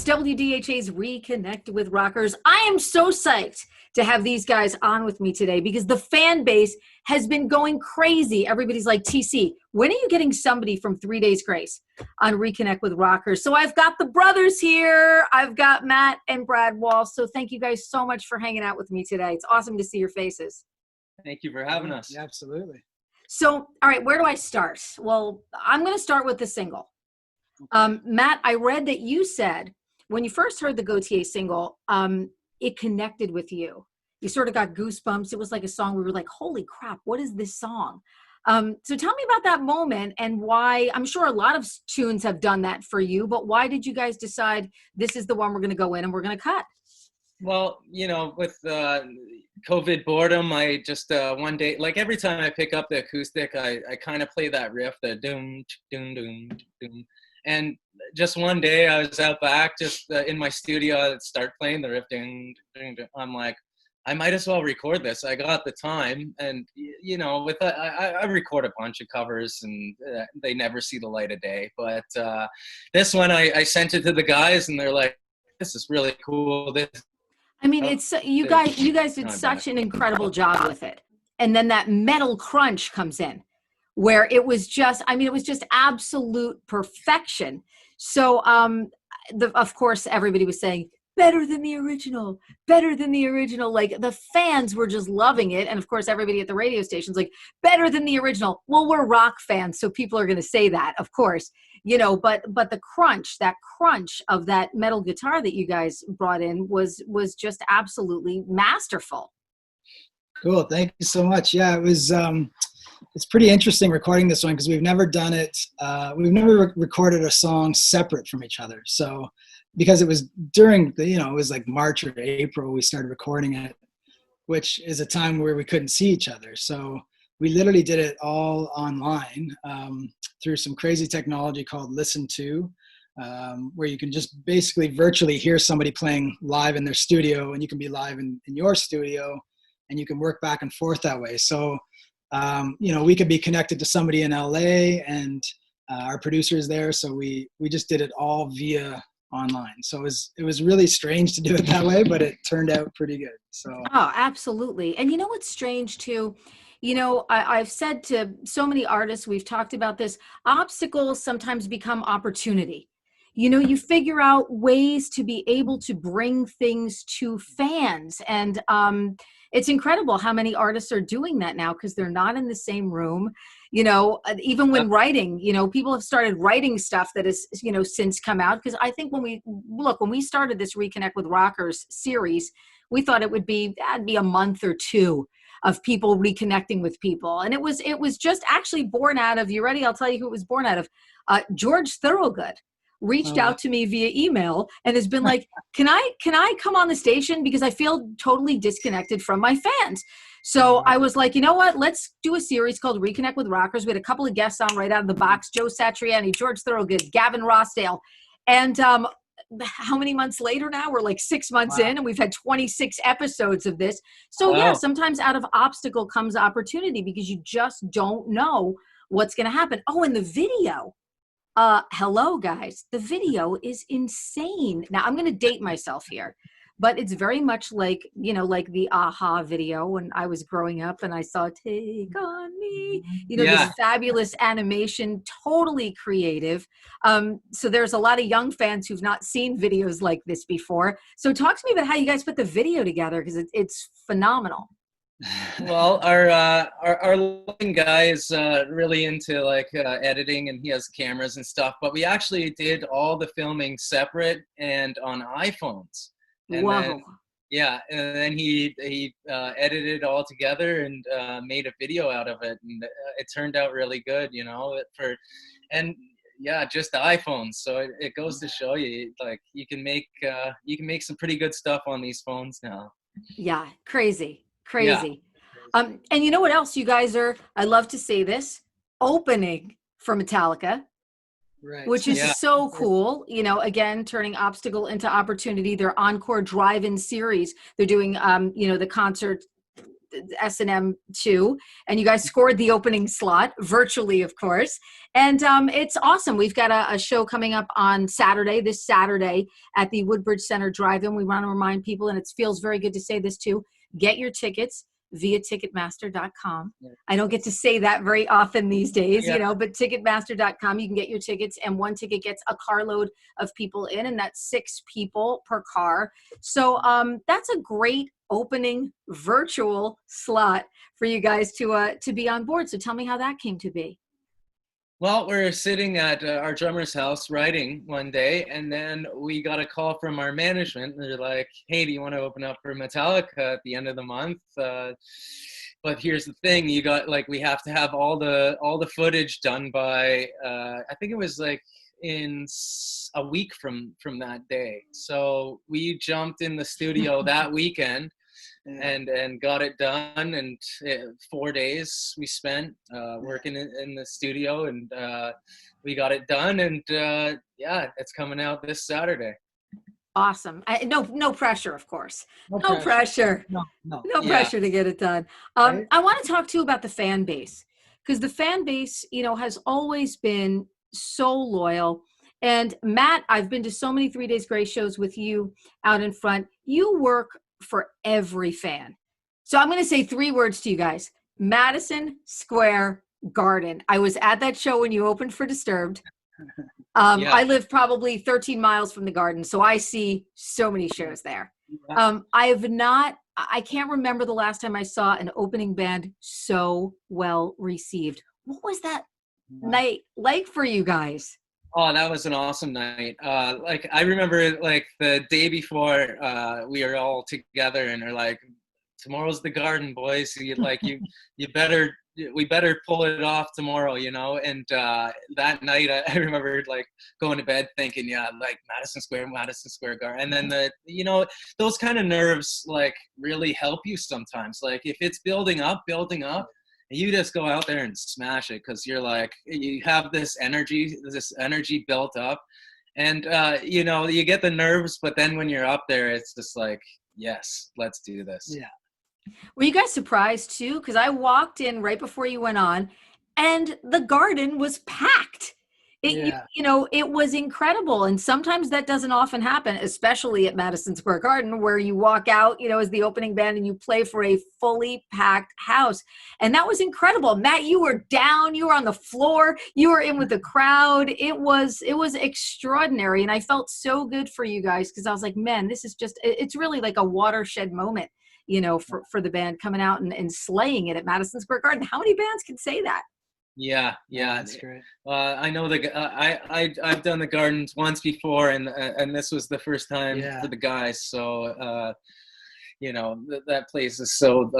WDHA's Reconnect with Rockers. I am so psyched to have these guys on with me today because the fan base has been going crazy. Everybody's like, TC, when are you getting somebody from 3 Days Grace on Reconnect with Rockers? So I've got the brothers here. I've got Matt and Brad Walst. So thank you guys so much for hanging out with me today. It's awesome to see your faces. Thank you for having us. Yeah, absolutely. So, all right, where do I start? Well, I'm going to start with the single. Matt, I read that you said when you first heard the Gotye single, it connected with you. You sort of got goosebumps. It was like a song where we were like, holy crap, what is this song? So tell me about that moment and why. I'm sure a lot of tunes have done that for you, but why did you guys decide this is the one we're going to go in and we're going to cut? Well, you know, with COVID boredom, I just one day, like every time I pick up the acoustic, I kind of play that riff, the doom, doom, doom, doom. And just one day I was out back just in my studio, I'd start playing the riff. Ding, ding, ding. I'm like, I might as well record this. I got the time. And, you know, with I record a bunch of covers and they never see the light of day. But this one, I sent it to the guys and they're like, this is really cool. I mean, it's you guys did such an incredible job with it. And then that metal crunch comes in where it was just, I mean, it was just absolute perfection. So, of course, everybody was saying, better than the original, better than the original. Like the fans were just loving it. And of course, everybody at the radio station's like, better than the original. Well, we're rock fans, so people are going to say that, of course, you know, but the crunch, that crunch of that metal guitar that you guys brought in was just absolutely masterful. Cool. Thank you so much. Yeah, it was, it's pretty interesting recording this one because we've never done it. We've never recorded a song separate from each other. So because it was during the, you know, it was like March or April, we started recording it, which is a time where we couldn't see each other. So we literally did it all online through some crazy technology called Listen To, where you can just basically virtually hear somebody playing live in their studio and you can be live in your studio and you can work back and forth that way. So, you know, we could be connected to somebody in LA and our producer is there. So we just did it all via online. So it was really strange to do it that way, but it turned out pretty good. So oh, absolutely. And you know what's strange too? You know, I've said to so many artists, we've talked about this, obstacles sometimes become opportunity. You know, you figure out ways to be able to bring things to fans. And it's incredible how many artists are doing that now because they're not in the same room. You know, even when writing, you know, people have started writing stuff that has, you know, since come out. Because I think when we started this Reconnect with Rockers series, we thought it would be, that'd be a month or two of people reconnecting with people. And it was just actually born out of, you ready? I'll tell you who it was born out of. George Thorogood reached out to me via email and has been like, can I come on the station because I feel totally disconnected from my fans. So I was like, you know what, let's do a series called Reconnect with Rockers. We had a couple of guests on right out of the box, Joe Satriani, George Thorogood, Gavin Rossdale. And how many months later now? We're like 6 months in and we've had 26 episodes of this. So yeah, sometimes out of obstacle comes opportunity because you just don't know what's going to happen. Oh, and the video. Hello guys, the video is insane. Now I'm going to date myself here, but it's very much like, you know, like the Aha video when I was growing up and I saw Take On Me, you know, this fabulous animation, totally creative. So there's a lot of young fans who've not seen videos like this before. So talk to me about how you guys put the video together because it's phenomenal. Well, our lighting guy is really into like editing and he has cameras and stuff, but we actually did all the filming separate and on iPhones. And wow. And then he edited it all together and made a video out of it, and it turned out really good, you know, just the iPhones. So it goes to show you, like, you can make some pretty good stuff on these phones now. Yeah, crazy. Yeah. And you know what else you guys are, I love to say this, opening for Metallica. Right. Which is so cool. You know, again, turning obstacle into opportunity. Their Encore Drive In series. They're doing, you know, the concert S&M 2, and you guys scored the opening slot virtually, of course. And it's awesome. We've got a show coming up on Saturday, this Saturday, at the Woodbridge Center Drive In. We want to remind people, and it feels very good to say this too, get your tickets via Ticketmaster.com. I don't get to say that very often these days, but Ticketmaster.com, you can get your tickets, and one ticket gets a carload of people in, and that's 6 people per car. So that's a great opening virtual slot for you guys to be on board. So tell me how that came to be. Well, we're sitting at our drummer's house writing one day, and then we got a call from our management. They're like, "Hey, do you want to open up for Metallica at the end of the month? But here's the thing: we have to have all the footage done by I think it was like in a week from that day." So we jumped in the studio that weekend. And got it done, and 4 days we spent working in the studio, and we got it done, and it's coming out this Saturday. Awesome. No pressure, of course. No pressure. No pressure to get it done. Right? I want to talk to you about the fan base, because the fan base, has always been so loyal. And Matt, I've been to so many 3 Days Grace shows with you out in front. You work for every fan. So I'm going to say 3 words to you guys: Madison Square Garden. I was at that show when you opened for Disturbed. I live probably 13 miles from the Garden, so I see so many shows there. I can't remember the last time I saw an opening band so well received. What was that night like for you guys? Oh, that was an awesome night. I remember the day before we were all together, and they're like, "Tomorrow's the Garden, boys. We better pull it off tomorrow," And that night, I remember going to bed thinking, Madison Square Garden. And then those kind of nerves really help you sometimes. If it's building up. You just go out there and smash it, because you have this energy built up, and you get the nerves, but then when you're up there, it's just yes, let's do this. Yeah. Were you guys surprised too? Because I walked in right before you went on, and the Garden was packed. It was incredible. And sometimes that doesn't often happen, especially at Madison Square Garden, where you walk out, as the opening band and you play for a fully packed house. And that was incredible. Matt, you were down, you were on the floor, you were in with the crowd. It was extraordinary. And I felt so good for you guys, because I was like, man, this is it's really like a watershed moment, for the band coming out and slaying it at Madison Square Garden. How many bands can say that? Yeah, That's great. I know I've done the Gardens once before, and this was the first time for the guys. So that place is so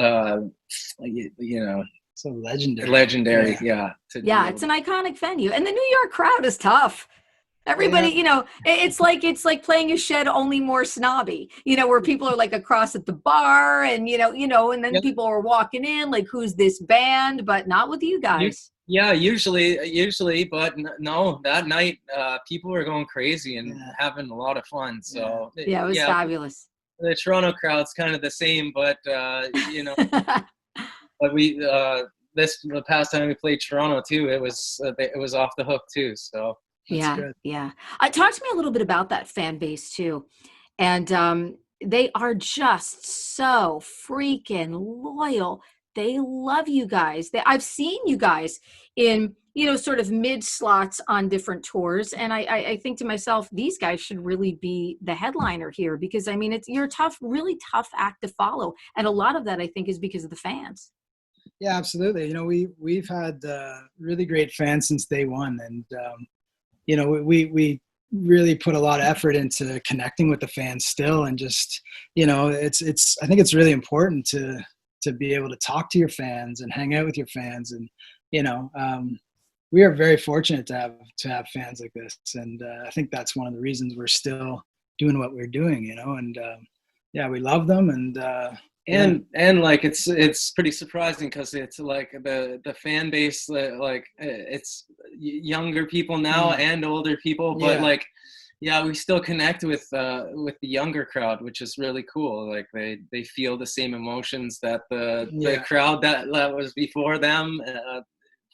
so legendary. Legendary, It's an iconic venue, and the New York crowd is tough. Everybody, it's like playing a Shed, only more snobby, where people are across at the bar, and and then people are walking in who's this band, but not with you guys. Yeah, usually, but no, that night people were going crazy and having a lot of fun. So it was fabulous. The Toronto crowd's kind of the same, but but we the past time we played Toronto too, it was off the hook too. So yeah. Talk to me a little bit about that fan base too, and they are just so freaking loyal. They love you guys. I've seen you guys in, sort of mid slots on different tours. And I think to myself, these guys should really be the headliner here, because you're a really tough act to follow. And a lot of that, I think, is because of the fans. Yeah, absolutely. We've had really great fans since day one. And, we really put a lot of effort into connecting with the fans still. And just, I think it's really important to be able to talk to your fans and hang out with your fans. And, we are very fortunate to have fans like this. And I think that's one of the reasons we're still doing what we're doing, and we love them. And it's pretty surprising, because it's the fan base, it's younger people now and older people, but yeah, we still connect with the younger crowd, which is really cool. Like they feel the same emotions that the Yeah. crowd that was before them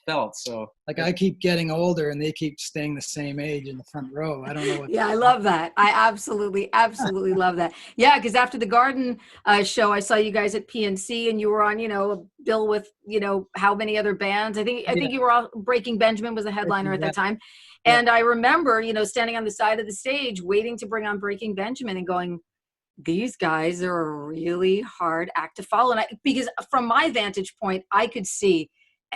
felt. So Like I keep getting older and they keep staying the same age in the front row. I don't know what. Yeah, I love that. I absolutely love that. Yeah, because after the Garden show, I saw you guys at PNC, and you were on, a bill with, how many other bands? Yeah. I think you were all. Breaking Benjamin was a headliner at that time, Yeah. and I remember, standing on the side of the stage, waiting to bring on Breaking Benjamin, and going, these guys are a really hard act to follow. And because from my vantage point, I could see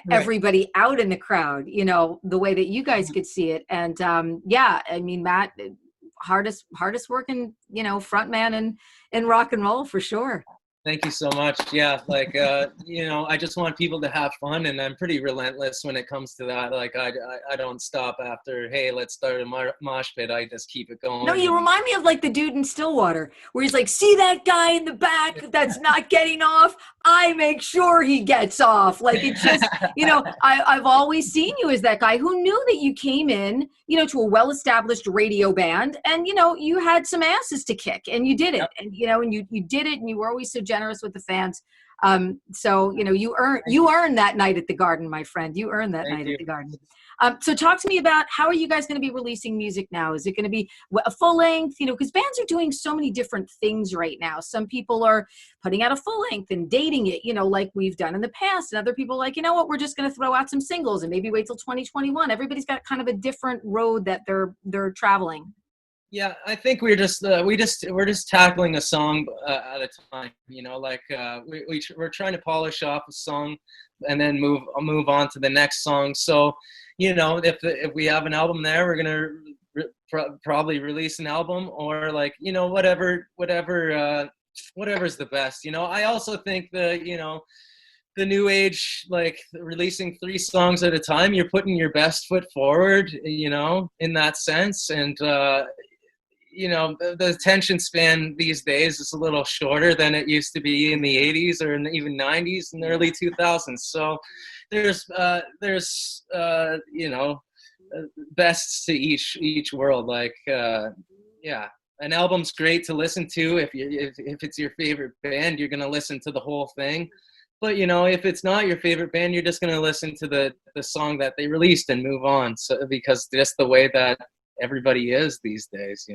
Right. everybody out in the crowd, the way that you guys could see it. And yeah, I mean, Matt, hardest working, front man in rock and roll for sure. thank you so much. Yeah, like I just want people to have fun, and I'm pretty relentless when it comes to that. Like I don't stop after, hey, let's start a mosh pit. I just keep it going. No, you remind me of like the dude in Stillwater where he's like, see that guy in the back that's not getting off? I make sure he gets off. Like it just, I've always seen you as that guy who knew that you came in, to a well-established radio band and, you had some asses to kick and you did it. Yep. And, and you did it and you were always so generous with the fans. So, you earned that night at the Garden, my friend. You earned that night at the Garden. So talk to me about how are you guys going to be releasing music now? Is it going to be a full length? Because bands are doing so many different things right now. Some people are putting out a full length and dating it, like we've done in the past. And other people are like, you know what, we're just going to throw out some singles and maybe wait till 2021. Everybody's got kind of a different road that they're traveling. Yeah, I think we're just tackling a song at a time. We're trying to polish off a song and then move on to the next song. So, if we have an album there, we're gonna probably release an album or whatever's the best. I also think the new age, like releasing 3 songs at a time, you're putting your best foot forward, in that sense. And the attention span these days is a little shorter than it used to be in the 80s or in the even 90s and early 2000s. So there's bests to each world. Like yeah, an album's great to listen to. If it's your favorite band, you're gonna listen to the whole thing. But if it's not your favorite band, you're just gonna listen to the song that they released and move on. So because just the way that everybody is these days.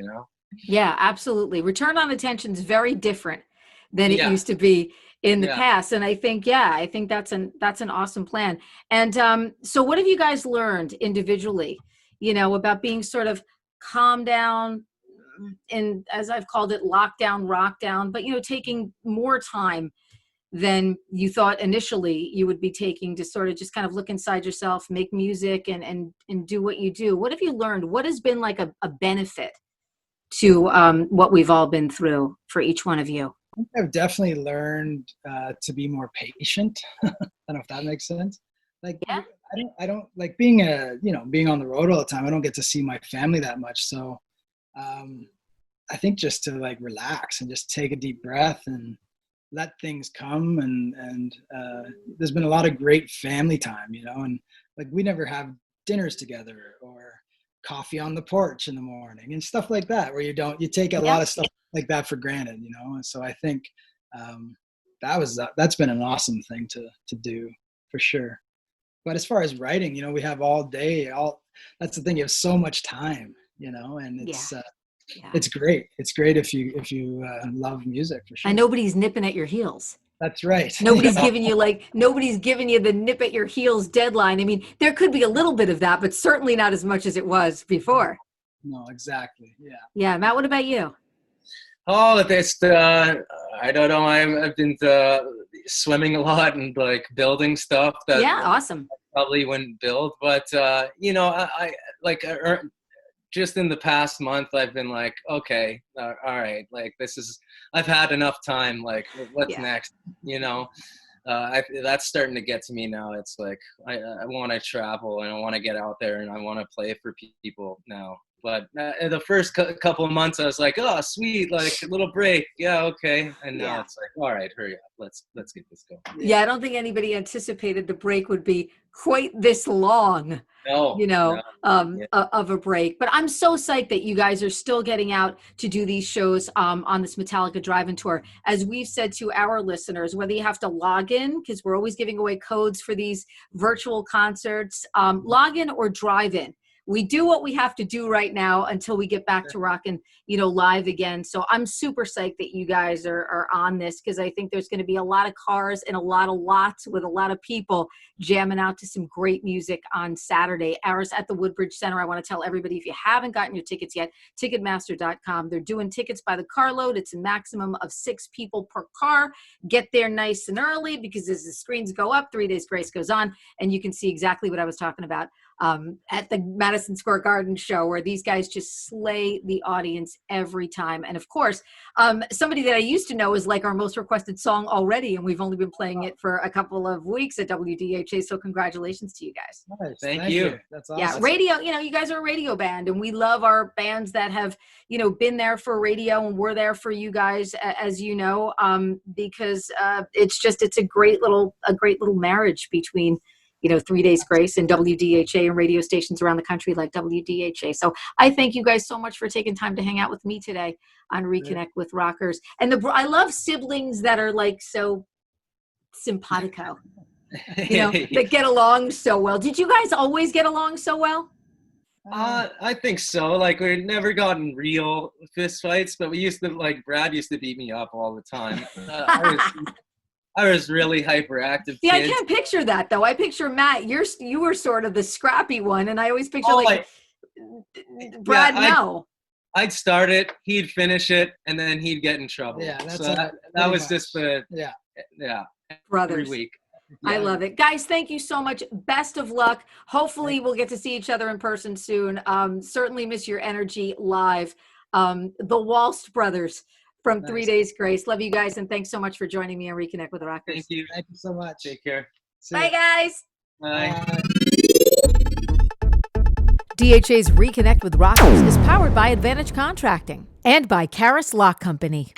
Yeah, absolutely. Return on attention is very different than it Yeah. used to be in the Yeah. past. And I think that's an awesome plan. And so what have you guys learned individually, about being sort of calm down and, as I've called it, lockdown, rock down, but, taking more time than you thought initially you would be taking to sort of just kind of look inside yourself, make music and do what you do. What have you learned? What has been like a benefit to what we've all been through for each one of you? I've definitely learned to be more patient. I don't know if that makes sense. Like, Yeah. I don't like being on the road all the time. I don't get to see my family that much. So I think just to like relax and just take a deep breath and let things come. And there's been a lot of great family time, and like we never have dinners together or coffee on the porch in the morning and stuff like that, where you take a lot of stuff like that for granted, And so I think that's been an awesome thing to do for sure. But as far as writing, we have all day, that's the thing. You have so much time, and it's great. It's great if you love music for sure. And nobody's nipping at your heels. That's right. Nobody's giving you the nip at your heels deadline. I mean, there could be a little bit of that, but certainly not as much as it was before. No, exactly. Yeah. Yeah. Matt, what about you? Oh, I don't know. I've been swimming a lot and like building stuff that awesome. I probably wouldn't build. But I like just in the past month, I've been like, okay, all right, like I've had enough time. Like, what's next? That's starting to get to me now. It's like I want to travel and I want to get out there and I want to play for people now. But in the first couple of months, I was like, oh, sweet, like a little break. Yeah, okay. And now it's like, all right, hurry up. Let's get this going. Yeah, I don't think anybody anticipated the break would be quite this long. No, Of a break. But I'm so psyched that you guys are still getting out to do these shows on this Metallica Drive In tour. As we've said to our listeners, whether you have to log in, because we're always giving away codes for these virtual concerts, log in or drive in. We do what we have to do right now until we get back to rocking, live again. So I'm super psyched that you guys are on this, because I think there's going to be a lot of cars and a lot of lots with a lot of people jamming out to some great music on Saturday. Ours at the Woodbridge Center. I want to tell everybody, if you haven't gotten your tickets yet, Ticketmaster.com. They're doing tickets by the carload. It's a maximum of 6 people per car. Get there nice and early, because as the screens go up, 3 Days Grace goes on, and you can see exactly what I was talking about at the Madison Square Garden show, where these guys just slay the audience every time. And of course, somebody that I used to know is like our most requested song already, and we've only been playing it for a couple of weeks at WDHA. So congratulations to you guys. Nice. Thank you. That's awesome. Yeah, radio, you guys are a radio band, and we love our bands that have, been there for radio, and we're there for you guys, as you know, because it's a great little marriage between 3 Days Grace and WDHA and radio stations around the country like WDHA. So I thank you guys so much for taking time to hang out with me today on Reconnect with Rockers. And I love siblings that are like so simpatico, that get along so well. Did you guys always get along so well? I think so. Like, we've never gotten real fist fights, but we used to, Brad used to beat me up all the time. I was really hyperactive. Yeah, I can't picture that though. I picture Matt. You were sort of the scrappy one, and I always picture Brad. I'd start it, he'd finish it, and then he'd get in trouble. Yeah, that's that was just the brothers. every week. Yeah. I love it, guys. Thank you so much. Best of luck. Hopefully, we'll get to see each other in person soon. Certainly miss your energy live. The Walst brothers from 3 Days Grace. Love you guys, and thanks so much for joining me on Reconnect with the Rockers. Thank you. Thank you so much. Take care. Bye, guys. Bye. DHA's Reconnect with Rockers is powered by Advantage Contracting and by Karis Lock Company.